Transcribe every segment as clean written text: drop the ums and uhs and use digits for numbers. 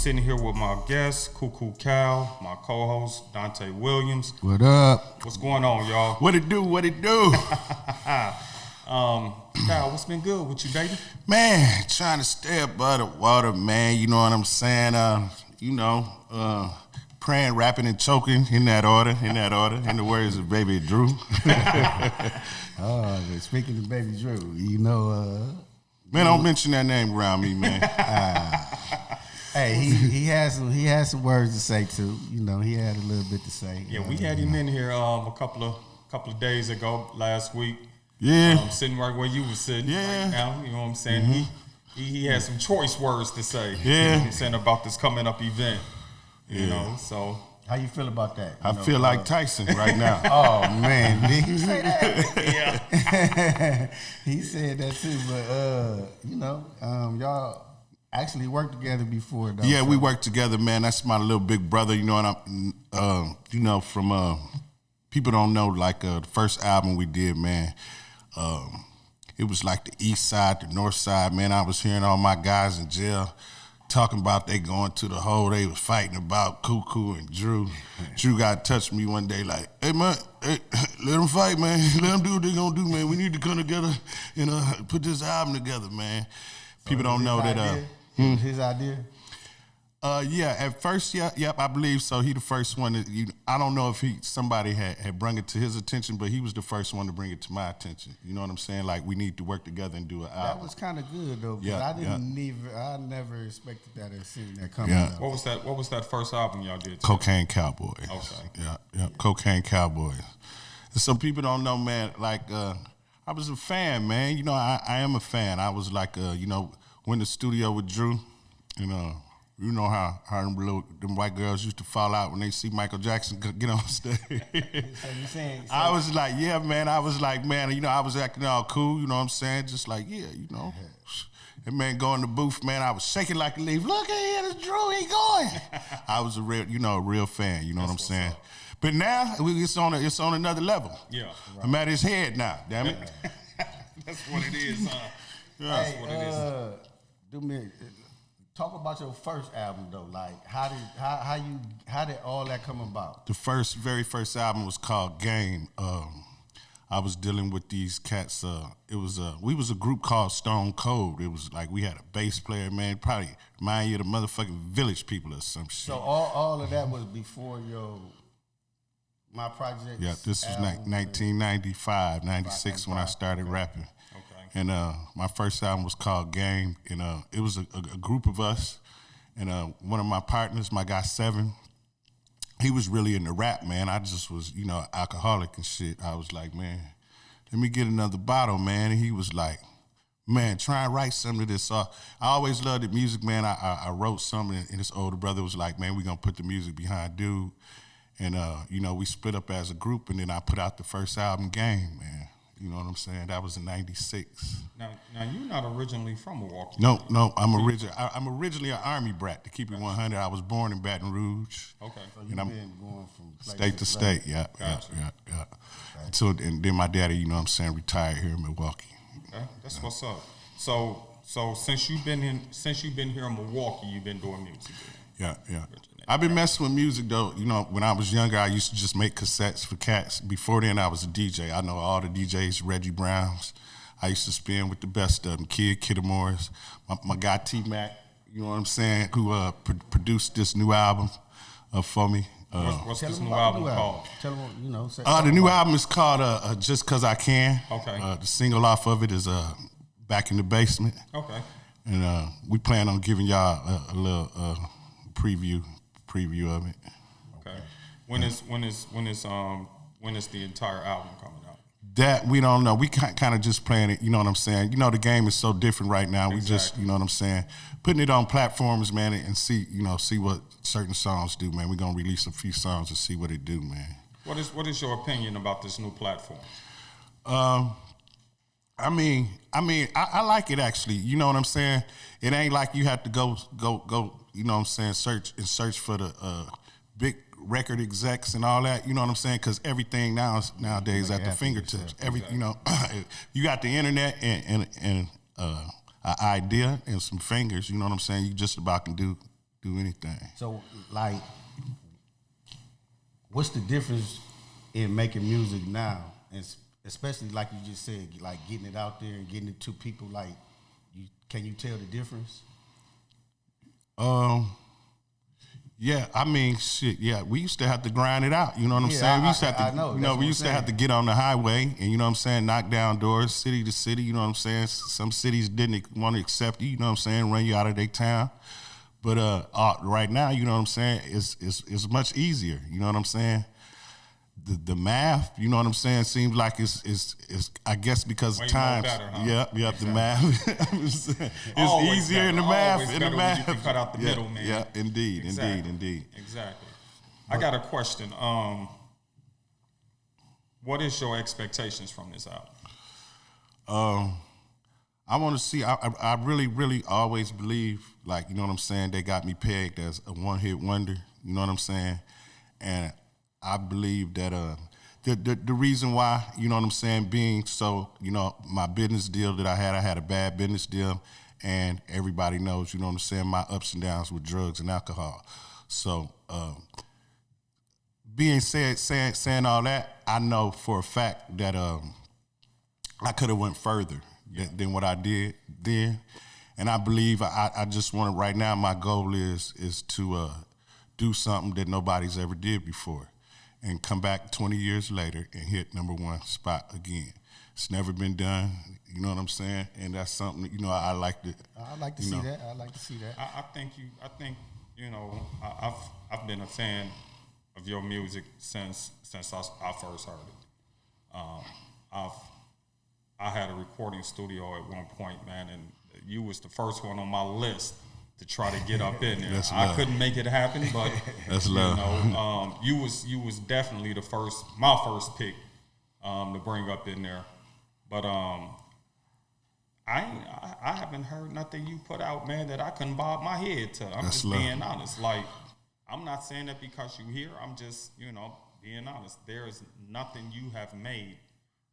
sitting here with my guest, Cuckoo Cal, my co-host, Donta Williams. What up? What's going on, y'all? What it do? What it do? Cal, what's been good with you, baby? Man, trying to stay above the water, man. You know what I'm saying? Praying, rapping, and choking in that order, in the words of Baby Drew. Speaking of Baby Drew, you know... man, don't mention that name around me, man. Hey, he had some words to say too. You know, he had a little bit to say. Yeah, we had him in here a couple of days ago, last week. Yeah. Sitting right where you were sitting right now. You know what I'm saying? Mm-hmm. He had some choice words to say. Yeah. You know what I'm saying about this coming up event. You know, so... How you feel about that? I feel like Tyson right now. Oh, man. Did he say that? Yeah. He said that too, but, y'all actually worked together before, though. Yeah, we worked together, man. That's my little big brother, you know, and I'm, from, people don't know, like, the first album we did, man, it was like the east side, the north side, man. I was hearing all my guys in jail talking about they going to the hole. They was fighting about Cuckoo and Drew. Drew got touched me one day like, hey, man, let them fight, man. Let them do what they gonna do, man. We need to come together and put this album together, man. So people don't know that. His idea? Yeah, at first, I believe so. He the first one. I don't know if somebody had brought it to his attention, but he was the first one to bring it to my attention. You know what I'm saying? Like, we need to work together and do an album. That was kind of good though, because I never expected that or seen that coming. Yeah. What was that first album y'all did? Cocaine Cowboys. Okay. Yeah, Cocaine Cowboys. And some people don't know, man. Like, I was a fan, man. You know, I am a fan. I was like, went to the studio with Drew, and you know how them white girls used to fall out when they see Michael Jackson get on stage. I was like, yeah, man. I was like, man, I was acting all cool, you know what I'm saying? Just like, yeah, And man, go in the booth, man, I was shaking like a leaf. Look at here, this Drew, he going. I was a real fan, you know what I'm saying? But now, it's on another level. Yeah. Right. I'm at his head now, damn it. That's what it is, huh? Yeah. That's what it is. Talk about your first album though. Like, how did all that come about? The very first album was called Game. I was dealing with these cats. We was a group called Stone Cold. It was like we had a bass player, man. Probably remind you of the motherfucking Village People or some shit. So all of that was before my project. Yeah, this was 1995, 96 when I started rapping. And my first album was called Game, and it was a group of us, and one of my partners, my guy Seven, he was really into rap, man. I just was, alcoholic and shit. I was like, man, let me get another bottle, man. And he was like, man, try and write some of this. I always loved the music, man. I wrote something, and his older brother was like, man, we're going to put the music behind Dude. And, we split up as a group, and then I put out the first album, Game, man. You know what I'm saying? That was in '96. Now you're not originally from Milwaukee. No, I'm originally an Army brat. To keep it 100, I was born in Baton Rouge. Okay, so you've been going from state to state. Yeah. Until and then my daddy, you know what I'm saying, retired here in Milwaukee. Okay, that's what's up. So since you've been here in Milwaukee, you've been doing music. Yeah. I've been messing with music, though. When I was younger, I used to just make cassettes for cats. Before then, I was a DJ. I know all the DJs, Reggie Browns. I used to spin with the best of them, Kidamores. My guy T-Mac, you know what I'm saying, who produced this new album for me. What's this new album called? Tell them, the new album is called Just Cause I Can. Okay. The single off of it is Back in the Basement. Okay. And we plan on giving y'all a little preview of it. Okay. When is the entire album coming out? That we don't know. We kind of just playing it. You know what I'm saying? The game is so different right now. Exactly. We just, you know what I'm saying, putting it on platforms, man, and see what certain songs do, man. We're gonna release a few songs and see what it do, man. What is your opinion about this new platform? I like it actually. You know what I'm saying? It ain't like you have to go. You know what I'm saying? Search for the big record execs and all that. You know what I'm saying? Because everything nowadays at the fingertips. You got the internet and an idea and some fingers. You know what I'm saying? You just about can do do anything. So, like, what's the difference in making music now, and especially like you just said, like getting it out there and getting it to people? Like, can you tell the difference? Yeah, I mean, shit. Yeah, we used to have to grind it out. You know what I'm saying? We used to have to, I know, we used to have to get on the highway, and you know what I'm saying, knock down doors, city to city. You know what I'm saying? Some cities didn't want to accept you. You know what I'm saying? Run you out of their town. But right now, you know what I'm saying, it's much easier. You know what I'm saying? The math, you know what I'm saying, seems like it's I guess because of times. Better, huh? Yep, Exactly. The math. It's Always easier better. in the math. Always In better the when math. you can cut out the middle, man. Yeah, indeed. Exactly. I got a question. What is your expectations from this album? I want to see. I really always believe, like, you know what I'm saying, they got me pegged as a one-hit wonder. You know what I'm saying, and I believe that the reason why, you know what I'm saying, being so, you know, my business deal that I had a bad business deal, and everybody knows, you know what I'm saying, my ups and downs with drugs and alcohol. So saying all that, I know for a fact that I could have went further than what I did then, and I believe I just want to, right now, my goal is to do something that nobody's ever did before, and come back 20 years later and hit #1 spot again. It's never been done, you know what I'm saying? And that's something that, you know, I like to. I'd like to see that. I'd like to see that. I think you know, I've been a fan of your music since I first heard it. I had a recording studio at one point, man, and you was the first one on my list to try to get up in there. That's I love. couldn't make it happen, but That's you love. know, you was definitely my first pick to bring up in there. But I haven't heard nothing you put out, man, that I couldn't bob my head to. I'm That's just love. being honest. Like, I'm not saying that because you here. I'm just, you know, being honest. There is nothing you have made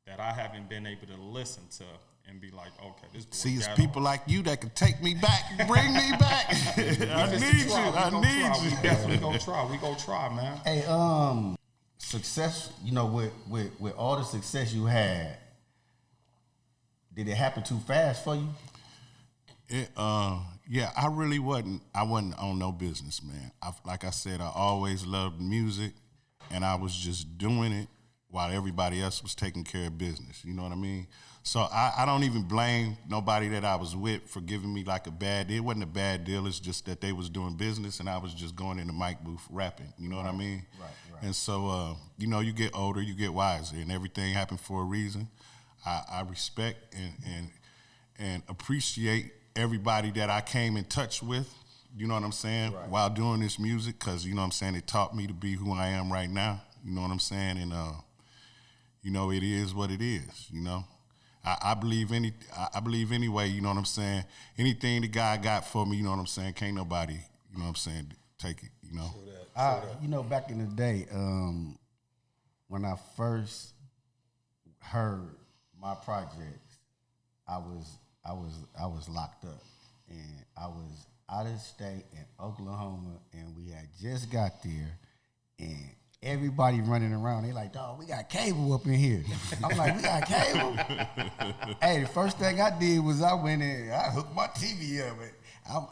that I haven't been able to listen to and be like, okay, this boy See, it's got people on. like you that can take me back, bring me back. I need you. I need We you. definitely gonna try. We gonna try, man. Hey, success, you know, with all the success you had, did it happen too fast for you? Yeah, I really wasn't. I wasn't on no business, man. Like I said, I always loved music, and I was just doing it while everybody else was taking care of business. You know what I mean? So I don't even blame nobody that I was with for giving me like a bad deal. It wasn't a bad deal. It's just that they was doing business, and I was just going in the mic booth rapping. You know what I mean? Right. And so, you know, you get older, you get wiser, and everything happened for a reason. I respect and appreciate everybody that I came in touch with, you know what I'm saying, Right. while doing this music, because, you know what I'm saying, it taught me to be who I am right now, you know what I'm saying, and, you know, it is what it is, you know. I believe anyway, you know what I'm saying, anything the guy got for me, you know what I'm saying, can't nobody, you know what I'm saying, take it, you know. You know, back in the day, when I first heard my projects, I was locked up, and I was out of state in Oklahoma, and we had just got there, and everybody running around. They like, dog, we got cable up in here. I'm like, we got cable? Hey, the first thing I did was I went in, I hooked my TV up.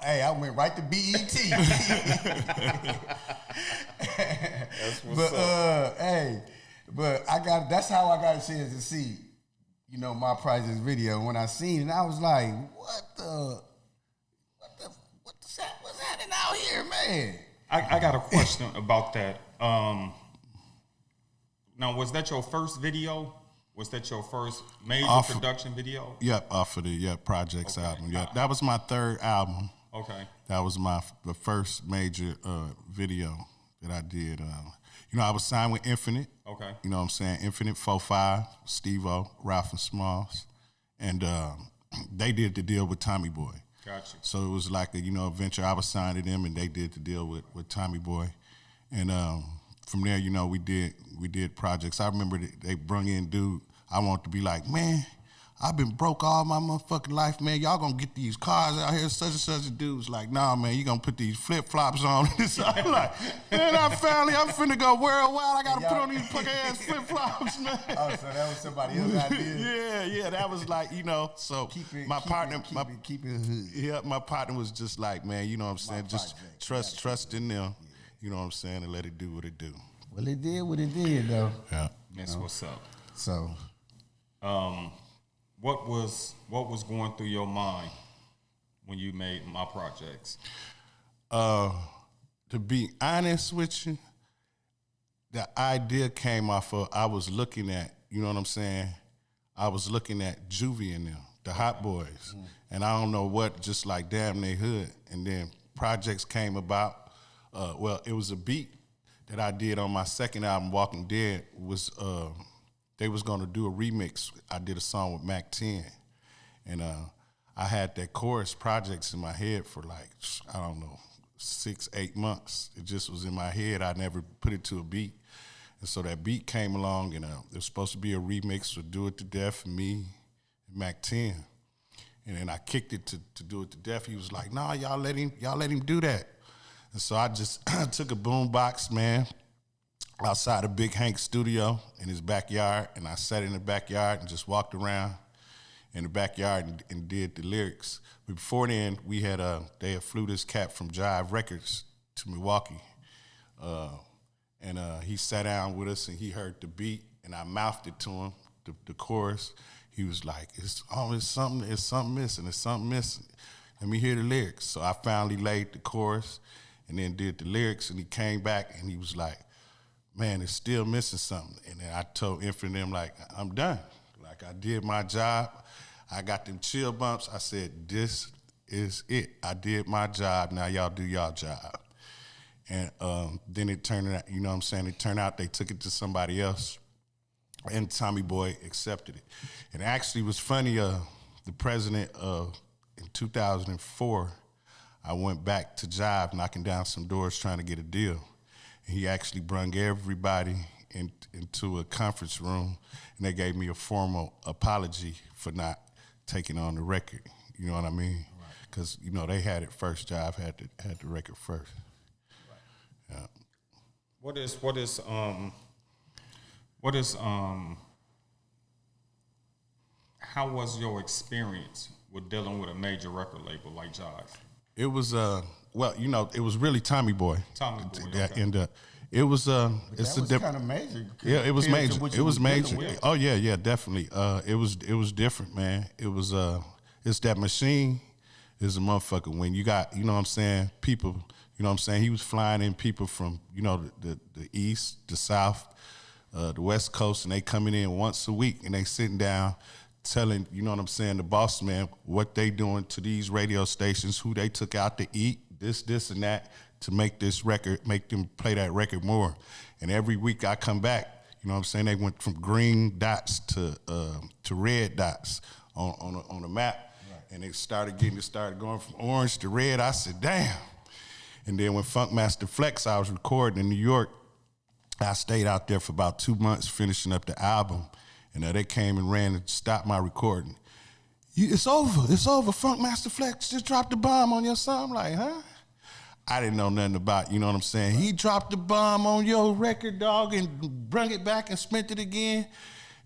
I went right to BET. That's what's up. But that's how I got a chance to see, you know, my project's video. When I seen it, I was like, what's happening out here, man? I got a question about that. Now, was that your first video? Was that your first major production video? Yep, off of the Projects Okay. album. Yep, that was my third album. Okay. That was the first major video that I did. You know, I was signed with Infinite. Okay. You know what I'm saying? Infinite 4-5, Steve-O, Ralph and Smalls. And they did the deal with Tommy Boy. Gotcha. So it was like a, you know, adventure. I was signed to them, and they did the deal with Tommy Boy. And from there, you know, we did projects. I remember they brung in dude. I wanted to be like, man, I've been broke all my motherfucking life, man. Y'all gonna get these cars out here. Such and such a dude's like, nah, man, you gonna put these flip-flops on. I'm like, man, I'm finna go worldwide. I gotta put on these fucking ass flip-flops, man. Oh, so that was somebody else's idea? Yeah, that was like, so my partner, keep it hood. Yeah, my partner was just like, man, you know what I'm saying? Just trust in them, you know what I'm saying, and let it do what it do. Well, it did what it did, though. Yeah. That's what's up. So, what was going through your mind when you made my projects? To be honest with you, the idea came off of, I was looking at, you know what I'm saying? I was looking at Juvie and them, the Hot Boys. And I don't know what, just like damn they hood. And then projects came about. It was a beat that I did on my second album, Walking Dead, was they was gonna do a remix. I did a song with Mac 10. And I had that chorus projects in my head for like, I don't know, 6-8 months. It just was in my head. I never put it to a beat. And so that beat came along, and it was supposed to be a remix for Do It to Death, me and Mac 10. And then I kicked it to Do It to Death. He was like, nah, y'all let him do that. And so I just took a boombox, man, outside of Big Hank's studio in his backyard, and I sat in the backyard and just walked around in the backyard and did the lyrics. But before then, we had they had flew this cat from Jive Records to Milwaukee, and he sat down with us and he heard the beat, and I mouthed it to him, the chorus. He was like, it's something missing. Let me hear the lyrics. So I finally laid the chorus and then did the lyrics, and he came back and he was like, man, it's still missing something. And then I told Infinite them, like, I'm done. Like, I did my job. I got them chill bumps. I said, this is it. I did my job. Now y'all do y'all job. And then it turned out, you know what I'm saying? It turned out they took it to somebody else, and Tommy Boy accepted it. And actually it was funny, the president in 2004, I went back to Jive, knocking down some doors trying to get a deal. And he actually brung everybody into a conference room, and they gave me a formal apology for not taking on the record. You know what I mean? Because, you know, they had it first. Jive had the record first. Right. Yeah. How was your experience with dealing with a major record label like Jive? It was it was really Tommy Boy. Tommy Boy. Yeah, okay. and it was it's that was kind of major. Yeah, it was major. It was major. With. Oh yeah, definitely. It was different, man. It was it's that machine is a motherfucker. When you got, you know what I'm saying, people, you know what I'm saying, he was flying in people from, you know, the east, the south, the west coast, and they coming in once a week, and they sitting down telling, you know what I'm saying, the boss man, what they doing to these radio stations, who they took out to eat, this and that, to make this record, make them play that record more. And every week I come back, you know what I'm saying, they went from green dots to red dots on the map. Right. And it started going from orange to red. I said, damn. And then when Funkmaster Flex, I was recording in New York, I stayed out there for about 2 months finishing up the album. And they came and ran and stopped my recording. It's over. Funkmaster Flex just dropped the bomb on your son. I'm like, huh? I didn't know nothing about, you know what I'm saying? He dropped the bomb on your record, dog, and brung it back and spent it again.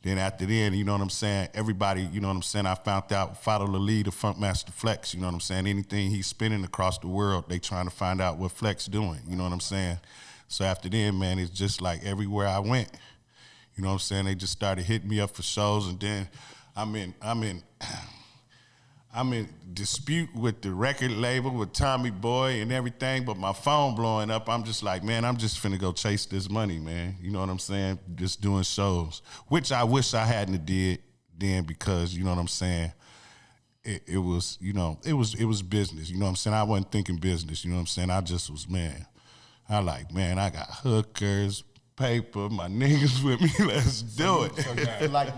Then after then, you know what I'm saying, everybody, you know what I'm saying, I found out, follow the lead of Funkmaster Flex, you know what I'm saying? Anything he's spinning across the world, they trying to find out what Flex doing, you know what I'm saying? So after then, man, it's just like everywhere I went, you know what I'm saying, they just started hitting me up for shows, and then I'm in dispute with the record label, with Tommy Boy and everything, but my phone blowing up. I'm just like, man, I'm just finna go chase this money, man. You know what I'm saying? Just doing shows, which I wish I hadn't did then, because, you know what I'm saying, it was, you know, it was business. You know what I'm saying? I wasn't thinking business. You know what I'm saying? I just was, man, I got hookers, paper, my niggas with me. Let's do it. So you feel like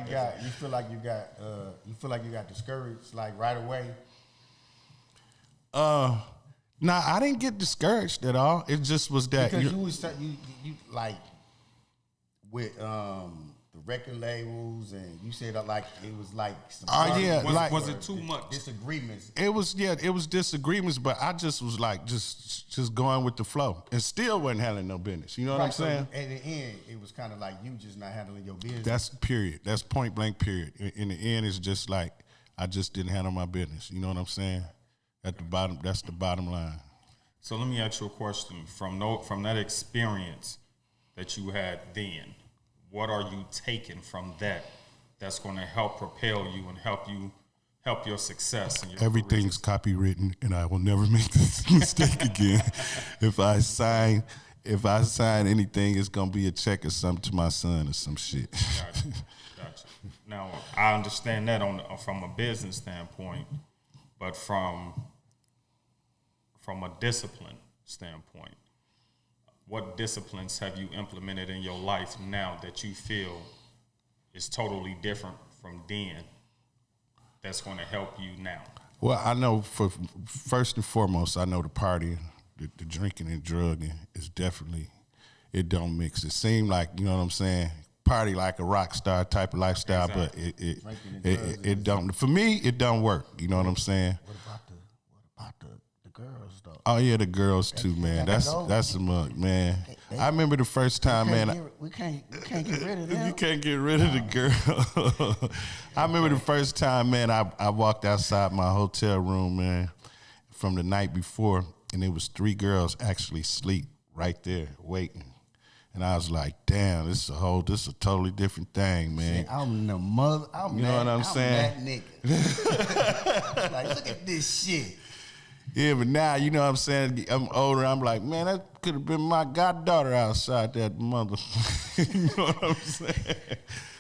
you got discouraged like right away? Nah, I didn't get discouraged at all. It just was that because you like with the record labels, and you said like it was like some was it too much disagreements? It was disagreements, but I just was like just going with the flow, and still wasn't handling no business. You know what I'm saying? So at the end, it was kind of like you just not handling your business. That's period. That's point blank period. In the end, it's just like I just didn't handle my business. You know what I'm saying? At the bottom, that's the bottom line. So let me ask you a question. From that experience that you had then, what are you taking from that that's going to help propel you and help your success in your Everything's copywritten, and I will never make this mistake again. If I sign anything, it's gonna be a check or something to my son or some shit. Gotcha. Now I understand that from a business standpoint, but from a discipline standpoint, what disciplines have you implemented in your life now that you feel is totally different from then that's going to help you now? Well, I know first and foremost, I know the partying, the drinking and drugging is definitely, it don't mix. It seemed like, you know what I'm saying, party like a rock star type of lifestyle, exactly. But it don't, for me, it don't work. You know what I'm saying? What about the girls though? Oh yeah, the girls too, man. That's a mug, man. I remember the first time, man. We can't get rid of them. You can't get rid of the girl. I remember the first time, man. I walked outside my hotel room, man, from the night before, and there was 3 girls actually asleep right there waiting. And I was like, damn, this is a totally different thing, man. See, I'm the mother. You know what I'm saying? That nigga. Like, look at this shit. Yeah, but now, you know what I'm saying? I'm older. I'm like, man, that could have been my goddaughter outside that mother. You know what I'm saying?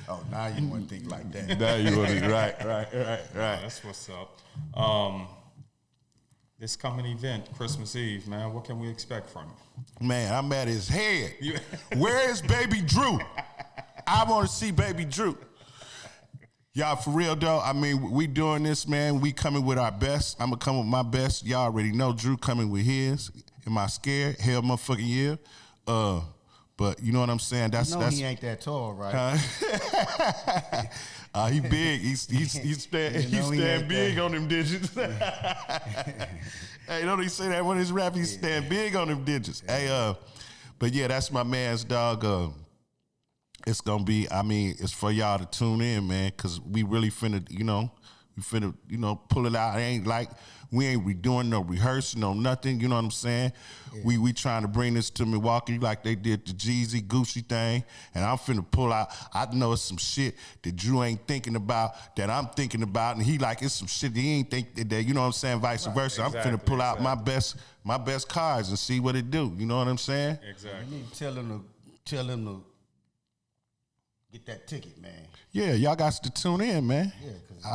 Oh, now you want to think like that. Now you want to, right. That's what's up. This coming event, Christmas Eve, man, what can we expect from you? Man, I'm at his head. Where is Baby Drew? I want to see Baby Drew. Y'all, for real, though, I mean, we doing this, man. We coming with our best. I'm going to come with my best. Y'all already know Drew coming with his. Am I scared? Hell motherfucking yeah. But you know what I'm saying? That's he ain't that tall, right? He big. He's stand big on them digits. Hey, don't he say that when he's rapping? He stand big on them digits. Hey, but yeah, that's my man's dog. It's gonna be, I mean, it's for y'all to tune in, man, because we really finna, pull it out. It ain't like we ain't redoing no rehearsing, no nothing, you know what I'm saying? Yeah. We trying to bring this to Milwaukee like they did the Jeezy, Gucci thing, and I'm finna pull out, I know it's some shit that Drew ain't thinking about, that I'm thinking about, and he like, it's some shit that he ain't think that, you know what I'm saying, vice versa. Exactly, I'm finna pull out my best cards and see what it do, you know what I'm saying? Exactly. You need to tell them to get that ticket, man. Yeah, y'all got to tune in, man. Yeah, because it's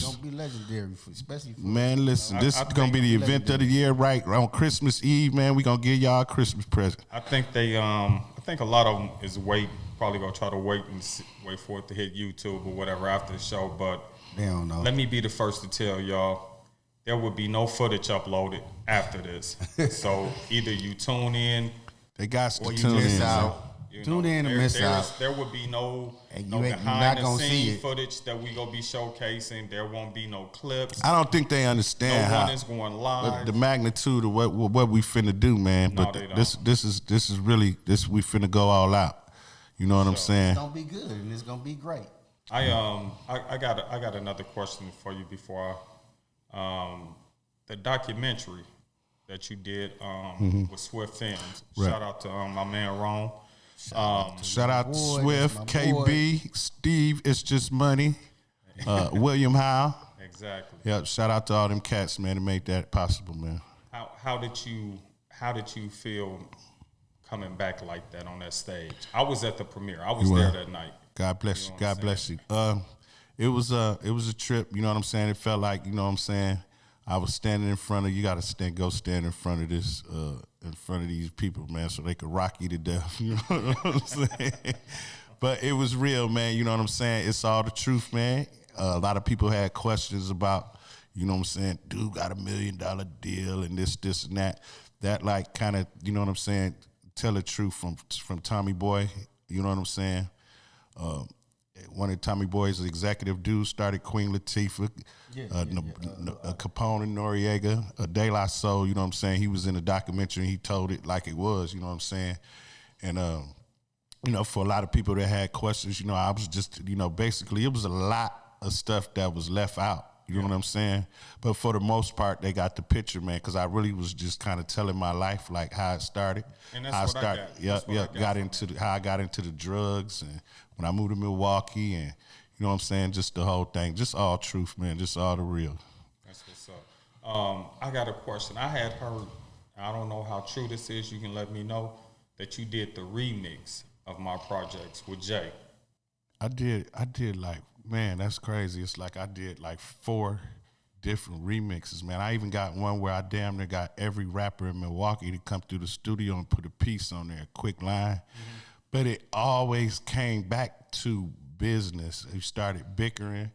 going to be legendary, especially for man, listen, this is going to be the event of the year, right? On Christmas Eve, man, we going to give y'all a Christmas present. I think I think a lot of them is probably going to try to wait for it to hit YouTube or whatever after the show, but they don't know. Let me be the first to tell y'all, there will be no footage uploaded after this. So either you tune in, they got to or you tune miss in. Out. Tune in and miss out. There would be no behind the scene footage that we gonna be showcasing. There won't be no clips. I don't think they understand no one is going live. The magnitude of what we finna do, man. No, but this is really we finna go all out. You know what I'm saying? It's gonna be good and it's gonna be great. I got another question for you before the documentary that you did with Swift Films. Right. Shout out to my man Ron. Shout out to Swift, KB, boy. Steve, It's Just Money, William Howe. Exactly. Yeah, shout out to all them cats, man, to make that possible, man. How did you feel coming back like that on that stage? I was at the premiere. I was there that night. God bless you. God bless you. It was a trip, you know what I'm saying? It felt like, you know what I'm saying, I was standing in front of, you got to go stand in front of this, in front of these people, man, so they could rock you to death. You know what I'm saying? But it was real, man. You know what I'm saying? It's all the truth, man. A lot of people had questions about, you know what I'm saying, dude got $1 million deal and this and that. That like kind of, you know what I'm saying, tell the truth from Tommy Boy. You know what I'm saying? One of Tommy Boy's executive dudes started Queen Latifah, Capone and Noriega, De La Soul, you know what I'm saying? He was in the documentary and he told it like it was, you know what I'm saying? And, you know, for a lot of people that had questions, you know, I was just, you know, basically it was a lot of stuff that was left out. You know what I'm saying? But for the most part, they got the picture, man, because I really was just kind of telling my life, like how it started. And that's how I got. How I got into the drugs and when I moved to Milwaukee and, you know what I'm saying, just the whole thing. Just all truth, man, just all the real. That's what's up. I got a question. I had heard, I don't know how true this is, you can let me know, that you did the remix of my projects with Jay. I did like, man, that's crazy. It's like I did like 4 different remixes, man. I even got one where I damn near got every rapper in Milwaukee to come through the studio and put a piece on there, a quick line. Mm-hmm. But it always came back to business. We started bickering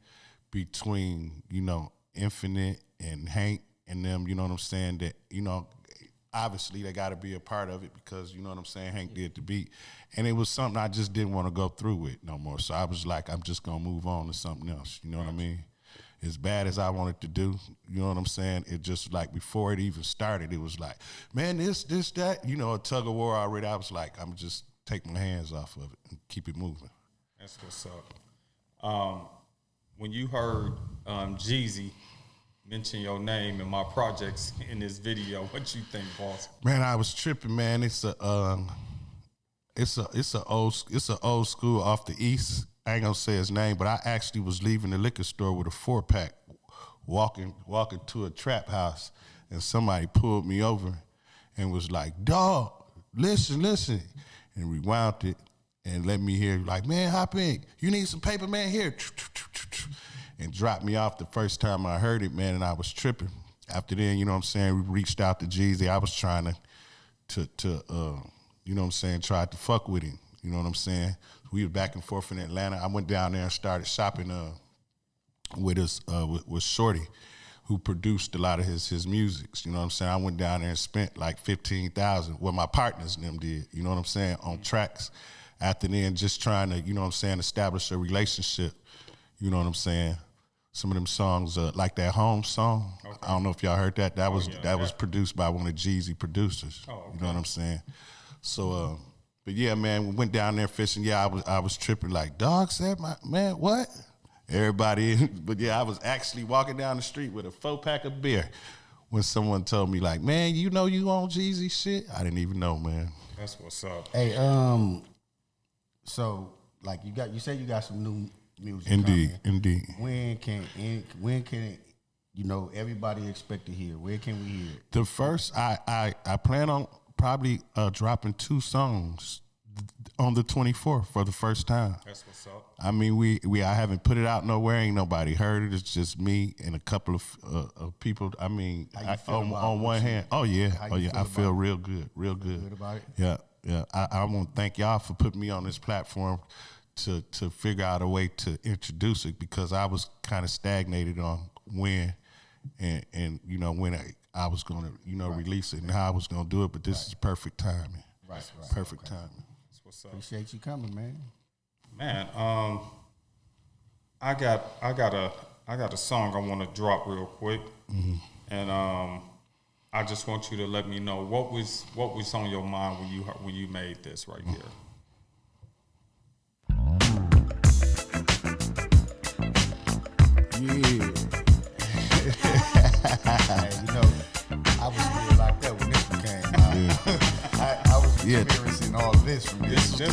between, you know, Infinite and Hank and them, you know what I'm saying, that, you know, obviously they got to be a part of it because, you know what I'm saying, Hank did the beat. And it was something I just didn't want to go through with no more. So I was like, I'm just going to move on to something else. You know what I mean? As bad as I wanted to do, you know what I'm saying? It just like before it even started, it was like, man, this, that, you know, a tug of war already. I was like, I'm just take my hands off of it and keep it moving. That's what's up. When you heard Jeezy mention your name and my projects in this video, what you think, boss? Man, I was tripping, man. It's a old school off the East. I ain't gonna say his name, but I actually was leaving the liquor store with a 4-pack, walking to a trap house, and somebody pulled me over and was like, "Dog, listen," and rewound it and let me hear, like, "Man, hop in. You need some paper, man? Here." And dropped me off the first time I heard it, man, and I was tripping. After then, you know what I'm saying, we reached out to Jeezy. I was trying to you know what I'm saying, tried to fuck with him. You know what I'm saying? We were back and forth in Atlanta. I went down there and started shopping with Shorty, who produced a lot of his music. You know what I'm saying? I went down there and spent like $15,000, what my partners and them did, you know what I'm saying, on tracks. After then, just trying to, you know what I'm saying, establish a relationship, you know what I'm saying? Some of them songs, like that Home song, okay. I don't know if y'all heard that. That was produced by one of Jeezy producers. Oh, okay. You know what I'm saying? So, but yeah, man, we went down there fishing. Yeah, I was tripping like, dog said, man, what? Everybody, but yeah, I was actually walking down the street with a 4-pack of beer when someone told me like, man, you know you on Jeezy shit? I didn't even know, man. That's what's up. Hey, so like you said you got some new music. Indeed. When can you know everybody expect to hear? Where can we hear it? The first, I plan on probably dropping 2 songs on the 24th for the first time. That's what's up. I mean, I haven't put it out nowhere. Ain't nobody heard it. It's just me and a couple of people. I mean, on one hand, I feel real good. Good about it. Yeah. I want to thank y'all for putting me on this platform to figure out a way to introduce it, because I was kind of stagnated on when and you know when I was going to release it and how I was going to do it. But this is perfect timing. Right. Perfect timing. That's what's up. Appreciate you coming, man. Man, I got a song I want to drop real quick, and I just want you to let me know what was on your mind when you made this right here. Yeah. Hey, you know, I was real like that when this one came out. Yeah. I was experiencing all this from this is that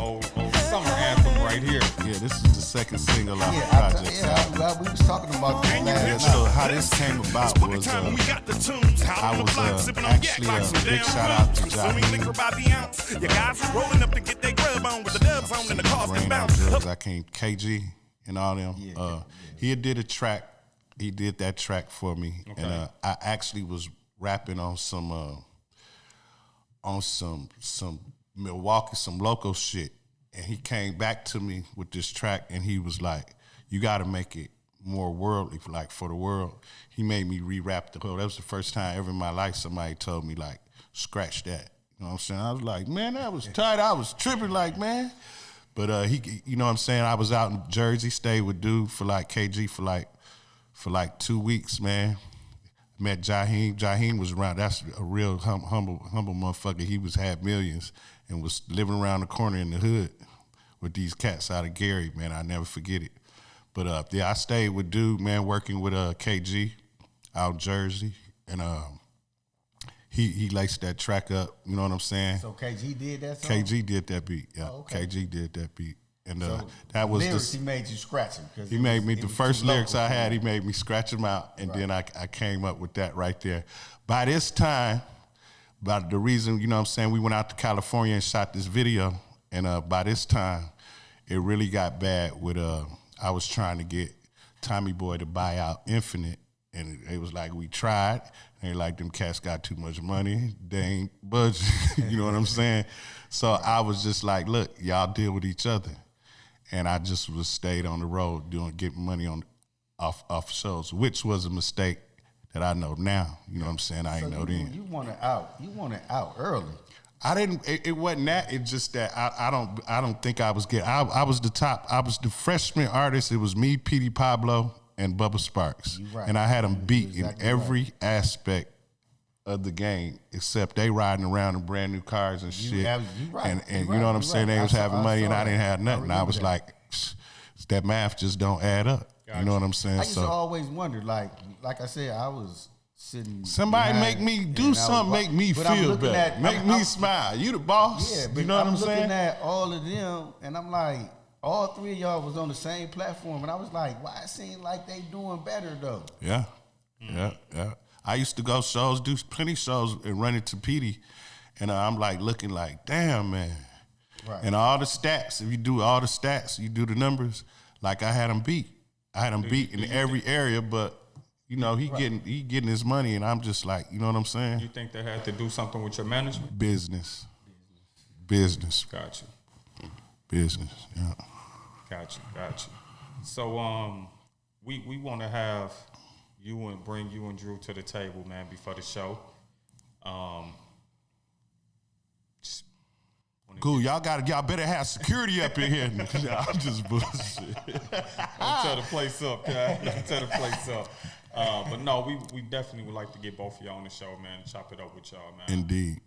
old summer anthem right here. Yeah, this is the second single off the project. We was talking about this last night. So how this came about was I was actually a big shout out to Jeezy. You guys rolling up to get their grub on with the dubs on and the cars can bounce. KG and all them. He did a track. He did that track for me, okay. And I actually was rapping on some Milwaukee, some local shit. And he came back to me with this track, and he was like, "You got to make it more worldly, like for the world." He made me re-rap the whole. That was the first time ever in my life somebody told me like, "Scratch that." You know what I'm saying? I was like, "Man, that was tight." I was tripping like, man. But he, you know what I'm saying? I was out in Jersey, stayed with dude for like KG for like 2 weeks, man. Met Jaheim. Jaheim was around. That's a real humble motherfucker. He had millions and was living around the corner in the hood with these cats out of Gary, man. I never forget it. But yeah, I stayed with dude, man, working with KG out in Jersey, and he laced that track up. You know what I'm saying? So KG did that song? KG did that beat. Yeah, oh, okay. KG did that beat. And so that was lyrics he made you scratch them. He made me, the first lyrics I had, he made me scratch them out. And then I came up with that right there. By this time, by the reason, you know what I'm saying, we went out to California and shot this video. And by this time, it really got bad with, I was trying to get Tommy Boy to buy out Infinite. And it was like, we tried. And like, them cats got too much money. They ain't budget. You know what I'm saying? So I was just like, look, y'all deal with each other. And I just stayed on the road getting money off shows, which was a mistake that I know now. You know what I'm saying? I ain't know then. You want it out. You want it out early. I didn't. It wasn't that. It's just that I don't think I was getting. I was the top. I was the freshman artist. It was me, Petey Pablo, and Bubba Sparks, right. And I had them beat exactly in every aspect of the game, except they riding around in brand new cars and shit. And you know what I'm saying? They was having money and I didn't have nothing. I was like, that math just don't add up. Gotcha. You know what I'm saying? I used to always wonder, like I said, I was sitting. Somebody make me do something, make me feel better, make me smile. You the boss. Yeah, but you know what I'm saying? I'm looking at all of them, and I'm like, all three of y'all was on the same platform, and I was like, why it seem like they doing better though? Yeah, yeah. I used to go shows, do plenty of shows, and run into Petey, and I'm like looking like, damn, man. Right. And all the stats, if you do all the stats, you do the numbers, like I had him beat. I had him beat in every area, but you know, he getting his money, and I'm just like, you know what I'm saying? You think they had to do something with your management? Business. Gotcha. Business, yeah. Gotcha. So we want to have bring you and Drew to the table, man, before the show. Cool, y'all better have security up in here. I'm just bullshit. Don't tear the place up, guys. Don't tear the place up. But no, we definitely would like to get both of y'all on the show, man, chop it up with y'all, man. Indeed.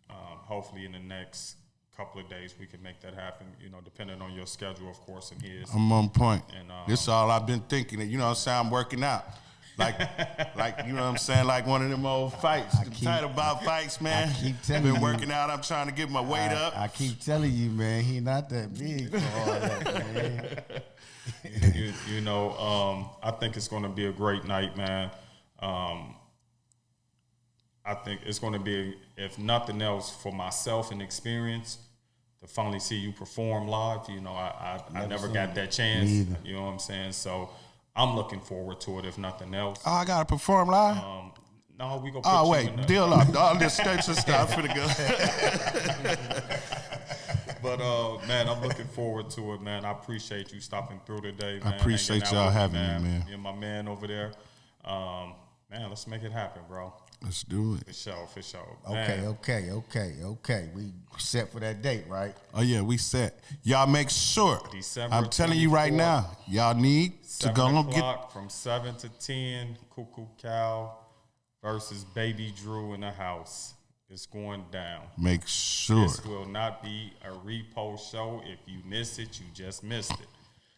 Hopefully in the next couple of days we can make that happen, you know, depending on your schedule, of course, and his. I'm on point. And this is all I've been thinking. You know what I'm saying? I'm working out. Like you know what I'm saying? Like one of them old fights. I'm tired about fights, man. I keep telling you. Been working out. I'm trying to get my weight up. I keep telling you, man, he not that big for all that, man. you know, I think it's going to be a great night, man. I think it's going to be, if nothing else, for myself and experience, to finally see you perform live. You know, I never got that chance. You know what I'm saying? So I'm looking forward to it, if nothing else. Oh, I got to perform live? No, we going to put you in the... deal up. All this station stuff for the go. But, man, I'm looking forward to it, man. I appreciate you stopping through today, man. I appreciate y'all having me, man. You're my man over there. Man, let's make it happen, bro. Let's do it. For sure. Okay. We set for that date, right? Oh, yeah, we set. Y'all make sure. December I'm telling you right now, y'all need to go and get... from 7 to 10, Cuckoo Cow versus Baby Drew in the house. It's going down. Make sure. This will not be a repost show. If you miss it, you just missed it.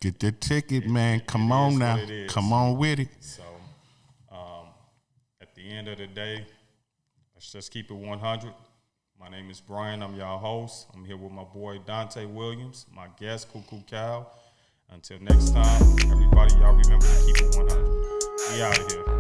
Get the ticket, man. Come on now. Come on with it. So, at the end of the day, let's just keep it 100. My name is Brian. I'm your host. I'm here with my boy Donta Williams, my guest, Cuckoo Cow. Until next time, everybody, y'all remember to keep it 100. We out of here.